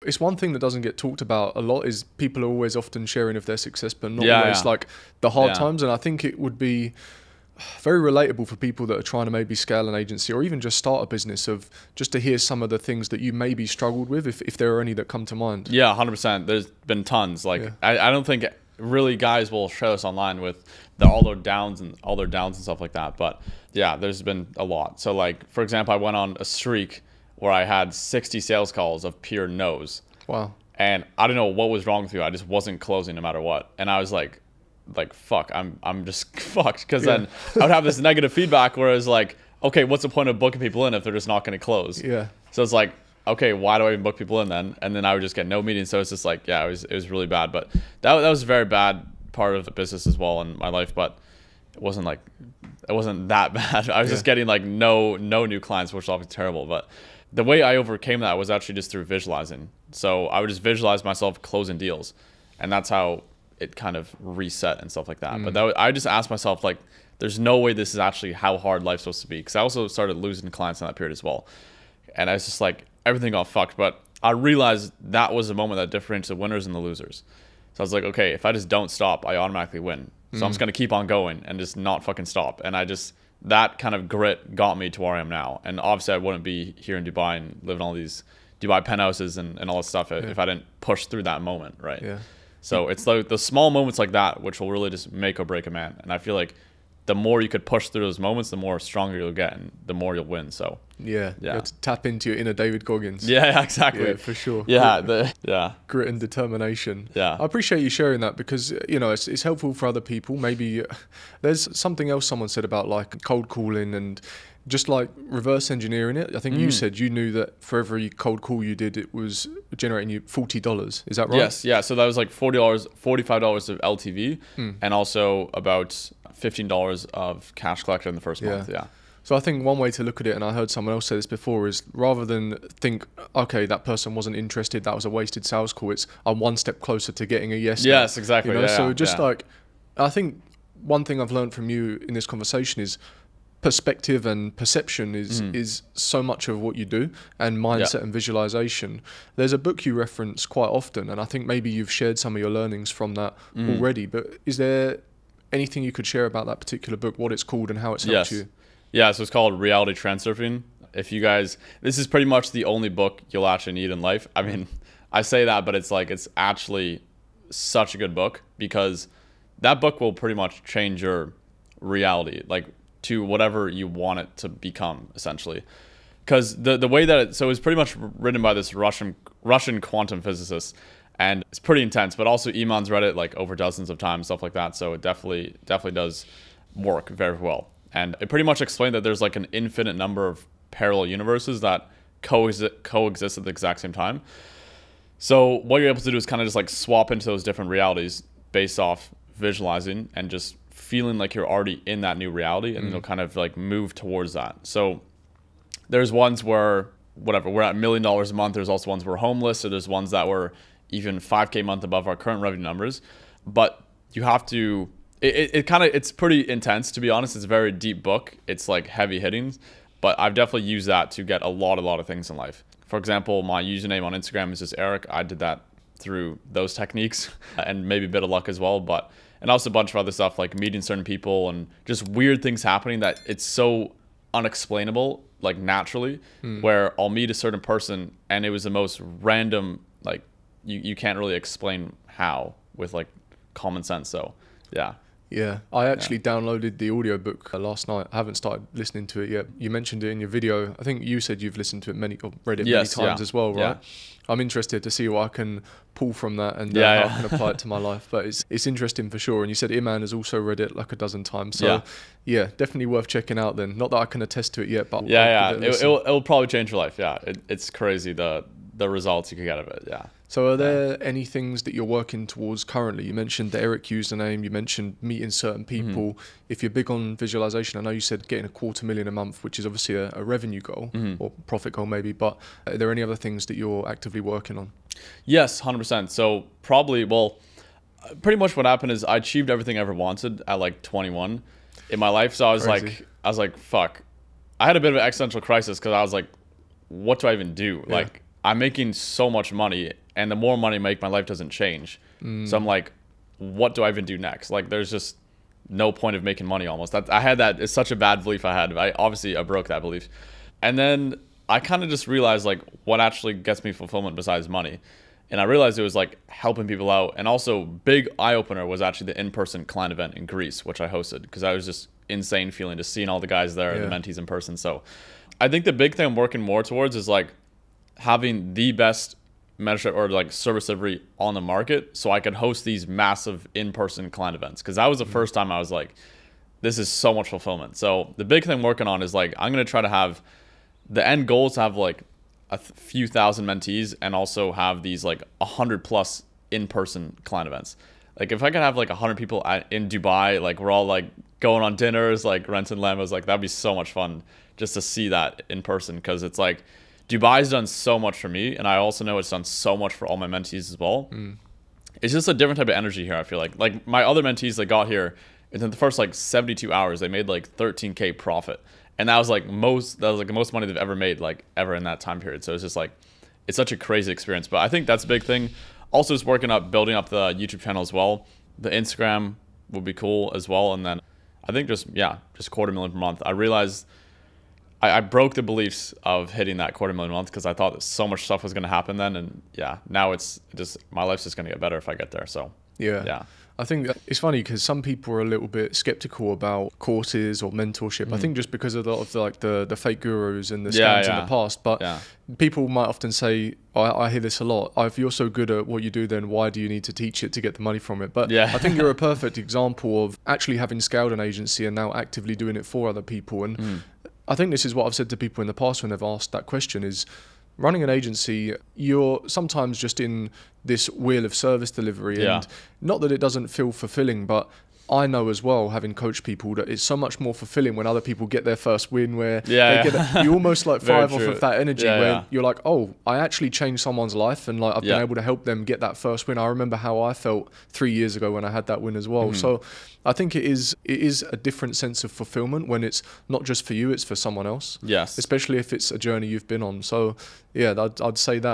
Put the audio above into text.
it's one thing that doesn't get talked about a lot is people are always often sharing of their success, but not always like the hard times. And I think it would be very relatable for people that are trying to maybe scale an agency or even just start a business, of just to hear some of the things that you maybe struggled with, if there are any that come to mind. Yeah, 100%. There's been tons. Like I don't think really guys will share this online with all their downs and stuff like that. But yeah, there's been a lot. So like, for example, I went on a streak where I had 60 sales calls of pure no's. Wow. And I don't know what was wrong with you. I just wasn't closing no matter what. And I was like fuck, I'm just fucked, because then I would have this negative feedback where it's like, okay, what's the point of booking people in if they're just not going to close? Yeah. So it's like, okay, why do I even book people in then? And then I would just get no meetings. So it's just like, yeah, it was really bad. But that was a very bad part of the business as well in my life. But it wasn't that bad. I was just getting like no new clients, which was obviously terrible. But the way I overcame that was actually just through visualizing. So I would just visualize myself closing deals, and that's how it kind of reset and stuff like that. But I just asked myself, like, there's no way this is actually how hard life's supposed to be. Because I also started losing clients in that period as well. And I was just like, everything got fucked. But I realized that was the moment that differentiates the winners and the losers. So I was like, okay, if I just don't stop, I automatically win. So I'm just going to keep on going and just not fucking stop. And that kind of grit got me to where I am now. And obviously I wouldn't be here in Dubai and living all these Dubai penthouses and all that stuff if I didn't push through that moment, right? Yeah. So it's like the small moments like that which will really just make or break a man. And I feel like the more you could push through those moments, the more stronger you'll get and the more you'll win. So you have to tap into your inner David Goggins. Yeah, exactly. Yeah, for sure. Yeah, grit and determination. Yeah, I appreciate you sharing that, because it's helpful for other people. Maybe there's something else someone said about like cold calling and just like reverse engineering it. I think you said you knew that for every cold call you did, it was generating you $40. Is that right? Yes. Yeah. So that was like $40, $45 of LTV, and also about $15 of cash collected in the first month. Yeah. So I think one way to look at it, and I heard someone else say this before, is rather than think, okay, that person wasn't interested, that was a wasted sales call, it's I'm one step closer to getting a yes. Yes, exactly. Like, I think one thing I've learned from you in this conversation is perspective and perception is so much of what you do, and mindset and visualization. There's a book you reference quite often, and I think maybe you've shared some of your learnings from that already, but is there anything you could share about that particular book, what it's called and how it's helped you? Yeah, so it's called Reality Transurfing. If you guys, this is pretty much the only book you'll actually need in life. I mean, I say that, but it's actually such a good book, because that book will pretty much change your reality, like to whatever you want it to become, essentially. Because the way that it's pretty much written by this Russian quantum physicist, and it's pretty intense, but also Iman's read it like over dozens of times, stuff like that. So it definitely does work very well. And it pretty much explained that there's like an infinite number of parallel universes that coexist at the exact same time. So what you're able to do is kind of just like swap into those different realities based off visualizing and just feeling like you're already in that new reality, and you'll kind of like move towards that. So there's ones where we're at $1 million a month. There's also ones where we're homeless. So there's ones that were even 5K a month above our current revenue numbers. But you have to, it's pretty intense, to be honest. It's a very deep book. It's like heavy hitting, but I've definitely used that to get a lot of things in life. For example, my username on Instagram is just Eric. I did that through those techniques and maybe a bit of luck as well, and also a bunch of other stuff like meeting certain people and just weird things happening that it's so unexplainable, like naturally, where I'll meet a certain person and it was the most random, like you can't really explain how with like common sense. So yeah, I actually downloaded the audiobook last night. I haven't started listening to it yet. You mentioned it in your video. I think you said you've listened to it many times as well, right? Yeah. I'm interested to see what I can pull from that and how I can apply it to my life. But it's interesting for sure. And you said Iman has also read it like a dozen times. So yeah, definitely worth checking out then. Not that I can attest to it yet, but it'll probably change your life. Yeah, it's crazy the results you can get of it. Yeah. So are there any things that you're working towards currently? You mentioned the Eric username, you mentioned meeting certain people. If you're big on visualization, I know you said getting $250,000 a month, which is obviously a revenue goal or profit goal maybe, but are there any other things that you're actively working on? Yes, 100%. So pretty much what happened is I achieved everything I ever wanted at like 21 in my life. So I was like, fuck. I had a bit of an existential crisis because I was like, what do I even do? Yeah. Like, I'm making so much money, and the more money I make, my life doesn't change. So I'm like, what do I even do next? Like, there's just no point of making money almost. I had that. It's such a bad belief I had. I broke that belief. And then I kind of just realized like what actually gets me fulfillment besides money. And I realized it was like helping people out. And also big eye opener was actually the in-person client event in Greece, which I hosted, because I was just insane feeling just seeing all the guys there, the mentees in person. So I think the big thing I'm working more towards is like having the best mentorship or like service delivery on the market, so I could host these massive in-person client events, because that was the first time I was like, this is so much fulfillment. So the big thing I'm working on is like, I'm going to try to have the end goal is to have like a few thousand mentees, and also have these like 100 plus in-person client events. Like if I could have like 100 people in Dubai, like we're all like going on dinners, like renting Lambos, like that'd be so much fun just to see that in person, because it's like Dubai's done so much for me, and I also know it's done so much for all my mentees as well. It's just a different type of energy here, I feel like. Like my other mentees that got here, in the first like 72 hours, they made like 13K profit. And that was like the most money they've ever made, like ever in that time period. So it's just like, it's such a crazy experience. But I think that's a big thing. Also just building up the YouTube channel as well. The Instagram would be cool as well. And then I think just $250,000 per month. I realized I broke the beliefs of hitting that $250,000 a month, because I thought that so much stuff was going to happen then. And now it's just, my life's just going to get better if I get there. So yeah. I think it's funny because some people are a little bit skeptical about courses or mentorship. I think just because of a lot of the fake gurus and the scams in the past. But people might often say, I hear this a lot, if you're so good at what you do, then why do you need to teach it to get the money from it? But I think you're a perfect example of actually having scaled an agency and now actively doing it for other people. And I think this is what I've said to people in the past when they've asked that question is, running an agency, you're sometimes just in this wheel of service delivery, and not that it doesn't feel fulfilling, but I know as well, having coached people, that it's so much more fulfilling when other people get their first win, where you almost like thrive off of that energy, where you're like, oh, I actually changed someone's life, and like I've been able to help them get that first win. I remember how I felt 3 years ago when I had that win as well. So I think it is a different sense of fulfillment when it's not just for you, it's for someone else. Yes. Especially if it's a journey you've been on. So yeah, I'd say that.